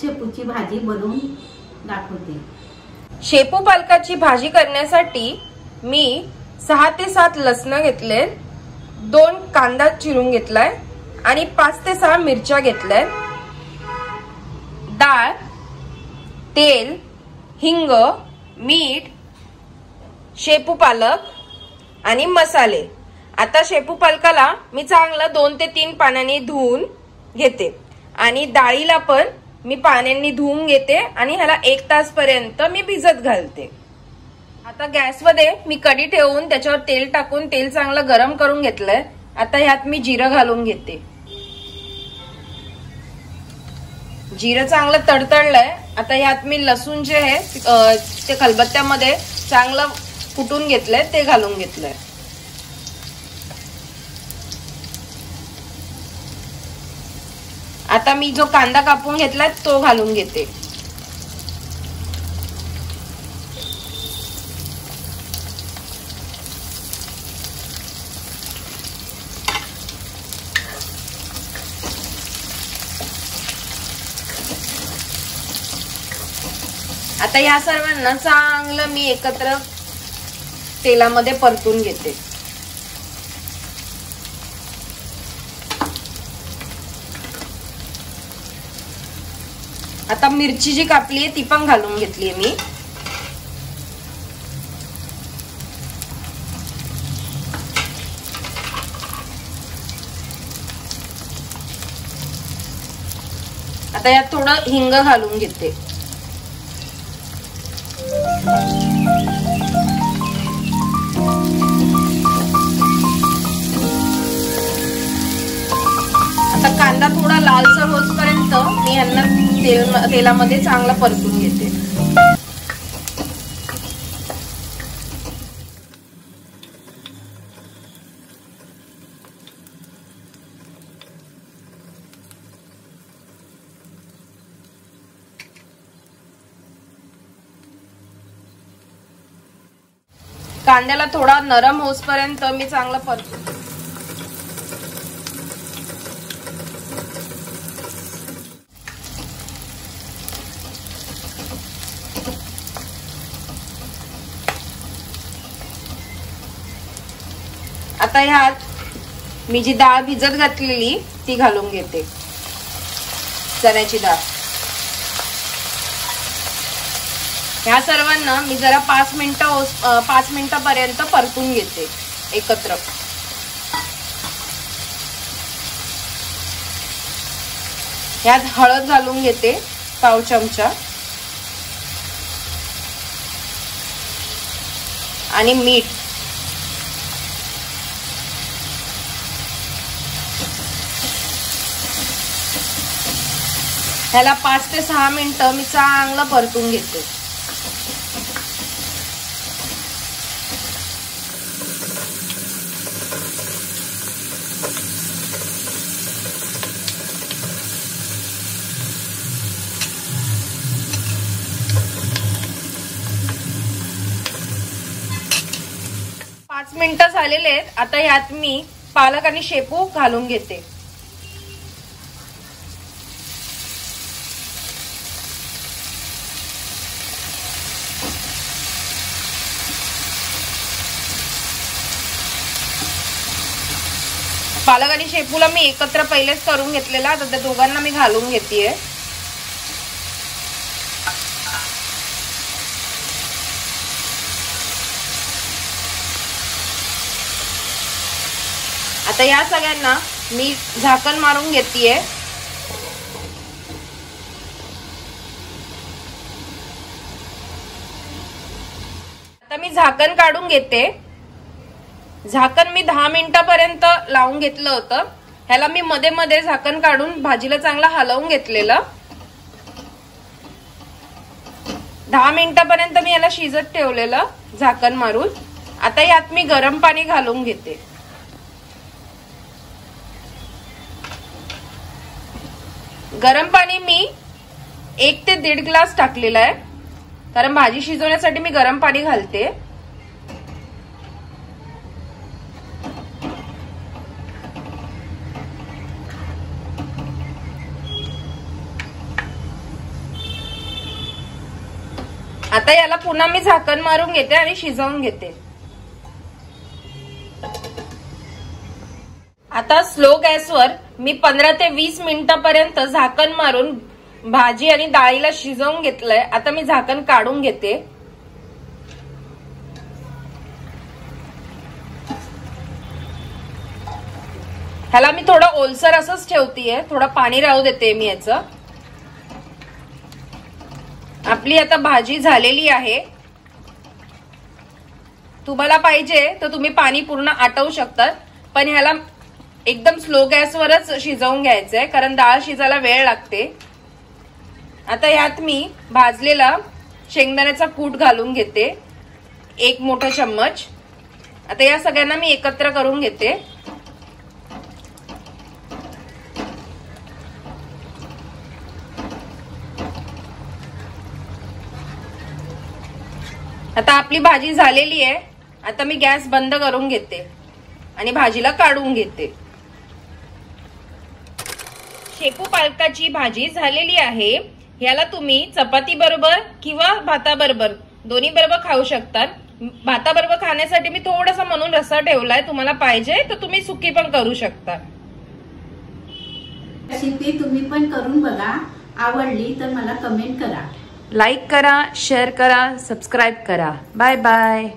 शेपूची भाजी बनवून दाखवते। शेपू पालकाची भाजी करण्यासाठी मी 6 ते 7 लसण घेतले, 2 कांदा चिरून घेतलाय आणि 5 ते 6 मिरच्या घेतल्या, डाळ, तेल, हिंग, मीठ, शेपू पालक आणि मसाले। आता शेपू पालकाला मी चांगलं 2 ते 3 पाण्याने धुवून घेते आणि डाळीला पण मी पाण्याने धुवून घेते आणि ह्याला 1 तास पर्यंत मी भिजत घालते। आता गॅसमध्ये मी कढई ठेवून त्याच्यावर तेल टाकून तेल चांगलं गरम करून घेतलंय। आता ह्यात मी जिरं घालून घेते। जिरं चांगलं तडतडलंय। आता ह्यात मी लसूण जे आहे ते खलबत्त्यामध्ये चांगलं कुटून घेतलंय ते घालून घेतलंय। आता मी जो कांदा कापून घेतलाय तो घालून घेते। आता या सर्वांना चांगलं मी एकत्र तेलामध्ये परतून घेते। आता मिरची जी कापली आहे ती पण घालून घेतली आहे मी। आता यात थोडं हिंग घालून घेते। आता कांदा थोडा लालसर होईपर्यंत मी ह्यांना तेलामध्ये चांगला परतून घेते। कांद्याला थोडा नरम होईपर्यंत मी चांगला परतून। आता ह्यात मी जी डाळ भिजत घातलेली ती घालून घेते, चण्याची डाळ। ह्या सर्वांना मी जरा 5 मिनिटापर्यंत परतून घेते एकत्र। ह्यात हळद घालून घेते पाव चमचा आणि मीठ। ह्याला 5 ते 6 मिनिटं मी चांगलं परतून घेते। पाच मिनिटं झालेले आहेत। आता यात मी पालक आणि शेपू घालून घेते। पालक आणि शेपूला मी एकत्र पहिलेच करून घेतलेला, आता त्या दोघांना मी घालून घेतेय। आता या सगळ्यांना मी झाकण मारून घेतेय। आता मी झाकण काढून घेते। झाकण मी 10 मिनिटापर्यंत लावून घेतलं होतं। ह्याला मी मध्ये मध्ये झाकण काढून भाजीला चांगला हलवून घेतलेलं। 10 मिनिटापर्यंत मी याला शिजत ठेवलेलं झाकण मारून। आता यात मी गरम पाणी घालून घेते। गरम पाणी मी 1 ते 1.5 ग्लास टाकलेला आहे, कारण भाजी शिजवण्यासाठी मी गरम पाणी घालते। आता याला पुन्हा मी झाकण मारून घेते आणि शिजवून घेते. आता स्लो गॅसवर मी 15 ते 20 मिनिटापर्यंत झाकण मारून भाजी आणि डाळीला शिजवून घेतलंय. आता मी झाकण काढून घेते. ह्याला मी थोडं ओलसर असंच ठेवतीये, थोडं पाणी राहू देते मी याचं. आपली आता भाजी झालेली आहे. तुम्हाला पाहिजे तर तुम्ही पाणी पूर्ण आटवू शकतात, पण ह्याला एकदम स्लो गॅसवरच शिजवून घ्यायचंय कारण डाळ शिजायला वेळ लागते. आता यात मी भाजलेला शेंगदाण्याचा कूट घालून घेते, 1 मोठा चम्मच. आता या सगळ्यांना मी एकत्र करून घेते. आता आपली भाजी झालेली आहे. आता मी गॅस बंद करून घेते आणि भाजीला काढून घेते. शेपू पालकाची भाजी झालेली आहे. याला तुम्ही चपाती बरोबर किंवा भाताबरोबर दोन्ही बरोबर खाऊ शकता. भाताबरोबर खाण्यासाठी मी थोडासा म्हणून रस्सा ठेवलाय, तुम्हाला पाहिजे तर तुम्ही सुकी पण करू शकता. रेसिपी तुम्ही पण करून बघा. आवडली तर मला कमेंट करा, लाईक करा, शेअर करा, सबस्क्राईब करा. Bye bye.